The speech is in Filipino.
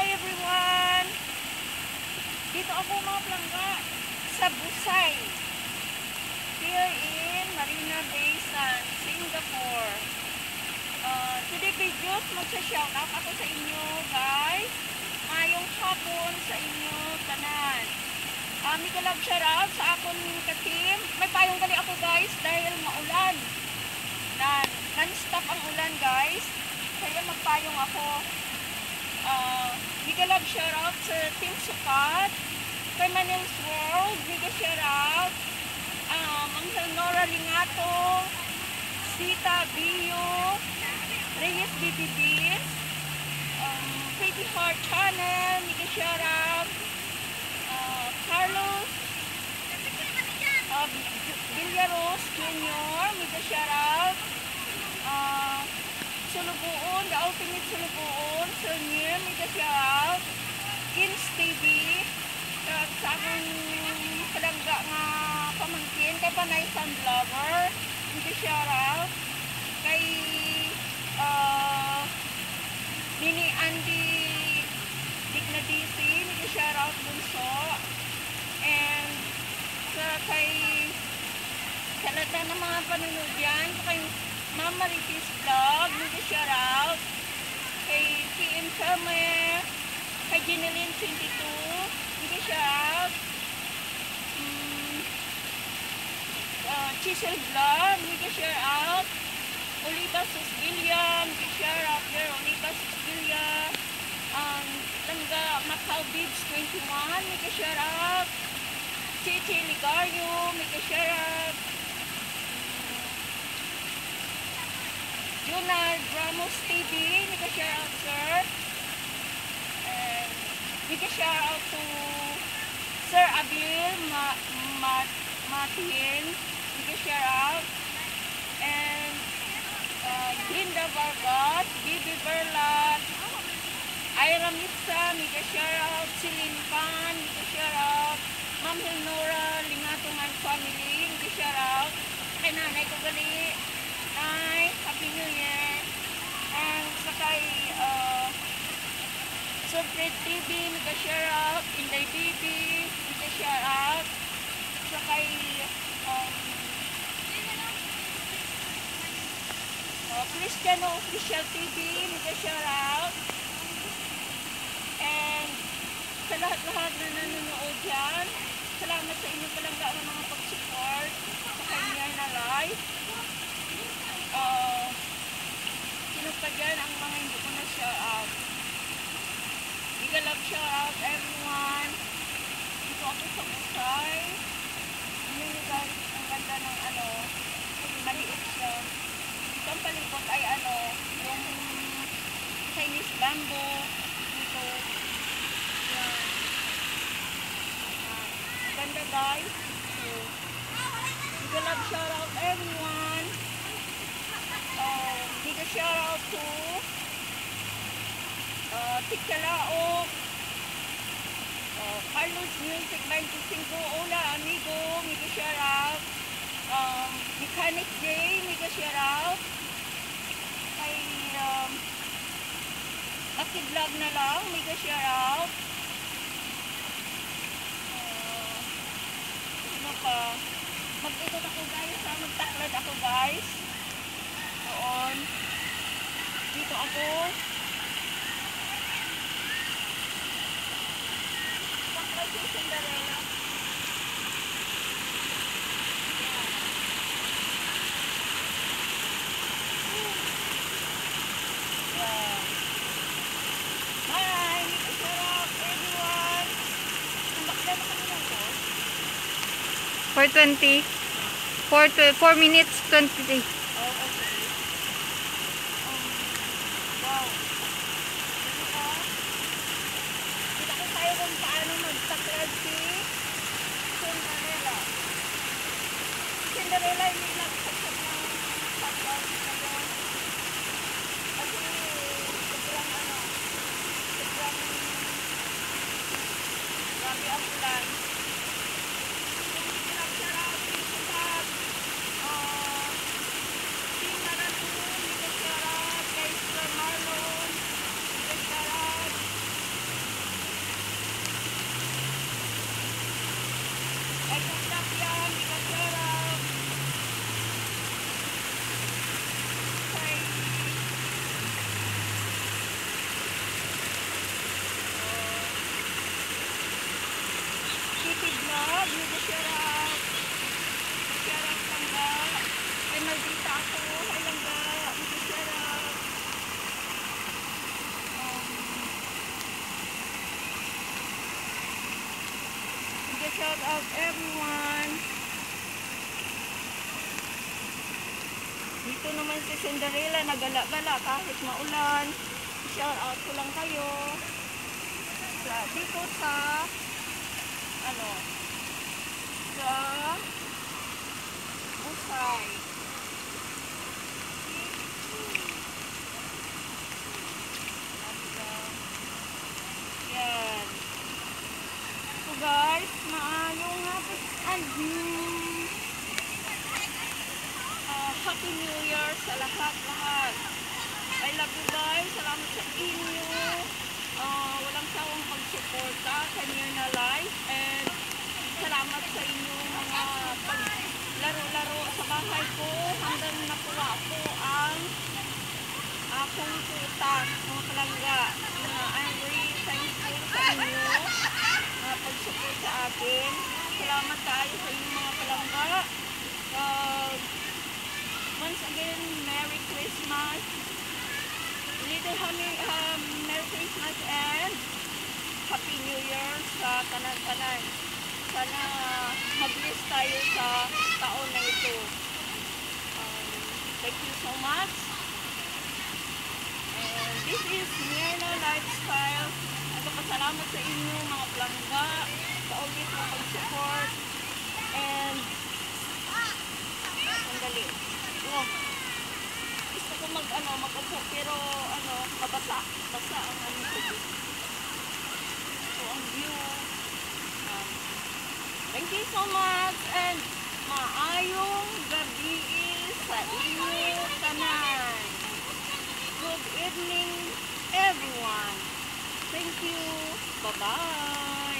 Hi everyone! Dito ako mga plangga sa Busay. Here in Marina Bay Sands, Singapore. Today videos, magsa-shoutout ako sa inyo guys. Mayong hapon sa inyo tanan. May galab shoutout sa akong ka-team. May payong gali ako guys dahil maulan. Non-stop ang ulan guys. Kaya magpayong ako. Mega love shoutout sa Team Sukat, kay Manil's World, mega shoutout, ang Nora Lingato, Sita Bio, Reyes BBBs, Pretty Heart Channel, mega shoutout, Carlos Villaros Jr., mega shoutout, Sulubuon, The Ultimate Sulubuon, Sir Nier, mega shoutout, Kins TV, sa akong palangga nga pamangkin, kay Panay Sunflower, mega shoutout, kay Nini Andy Dignadisi, mega shoutout bunso, and kay lahat ng mga panunood yan, kay Ma'am Maritis Vlog, mega shoutout, kay PM Summer, kay Jeneline 22, mega shoutout, Chisel Vlog, mega shoutout, Oliva Susbilia, mega shoutout, Oliva Susbilia, Tangga Macau Beach 21, mega shoutout, Chichi Ligario, mega shoutout, Junard Ramos TV, mega shoutout sir, and mega shoutout to Sir Abil Matin, mega shoutout, and Grinda Vargas, Bibi Berlat, Ira Mitsa, mega shoutout, Celine Pan, mega shoutout, Ma'am Hilnora Lingato and family, mega shoutout, kay nanay ko gali, Nay, Happy New Year, and sa kay Sir Fred TV, mega shoutout, Inday BB, mega shoutout, sa kay Cristiano Official TV, mega shoutout, and sa lahat-lahat na nanonood dyan, salamat sa inyo palangga ng mga pag-support sa kanya na live. Sino pa dyan ang mga hindi ko na shoutout? Mega love shoutout everyone. Dito ako sa Busay. Ano nyo guys, ang ganda ng maliit siya. Dito ang palibot ay yung Chinese bamboo. Dito. Yan. Ang ganda guys. Mega love shoutout everyone. Mega shoutout to Tikalaok, Carlos Music 95, Ola Amigo, mega shoutout, Mechanic J, mega shoutout, kay Aki Vlog na lang, mega shoutout, ano pa, mag-ikot ako guys, magtaklad ako guys, doon, dito ako, taklad yung Cinderella, hi, mega shoutout everyone, bakla na kami ng boss, 4:20. 4 minutes 23. wow. Kita ko tayo kung paano magtaklad si Cinderella. Cinderella hindi nagsaksap ng taklad ngayon. Kasi sobrang grabe ang ulan. Team Maratun, mega shoutout kay Sir Marlon, mega shoutout Langga, beauty shout out. Shout out Langga. Ay, maldita ako. Hi Langga, beauty shout out. Beauty shout out everyone. Dito naman si Cinderella, nagala-gala kahit maulan. Shout out ko lang kayo. Dito sa sa Busay. Yan. So guys, maayong Happy New Year sa lahat-lahat. I love you guys. Salamat sa inyo. Walang sawang pagsuporta sa Year na Life. And salamat sa inyo mga paglaro-laro sa bahay ko hanggang nakuha ko ang akong tuta, mga palangga. I'm very thankful sa inyo mga pag-support sa akin. Salamat tayo sa inyo mga palangga. Once again, Merry Christmas. Little Merry Christmas and Happy New Year sa kanan-kanan. Sana mag-bless tayo sa taon na ito. Thank you so much. And this is Myrna Lifestyle. Nagpapasalamat sa inyo mga palangga sa ulit na pag-support. And sandali. Gusto ko mag-upo pero mabasa ang ko. So ang view. Thank you so much and maayong gabi sa inyo tanan. Good evening everyone. Thank you. Bye-bye.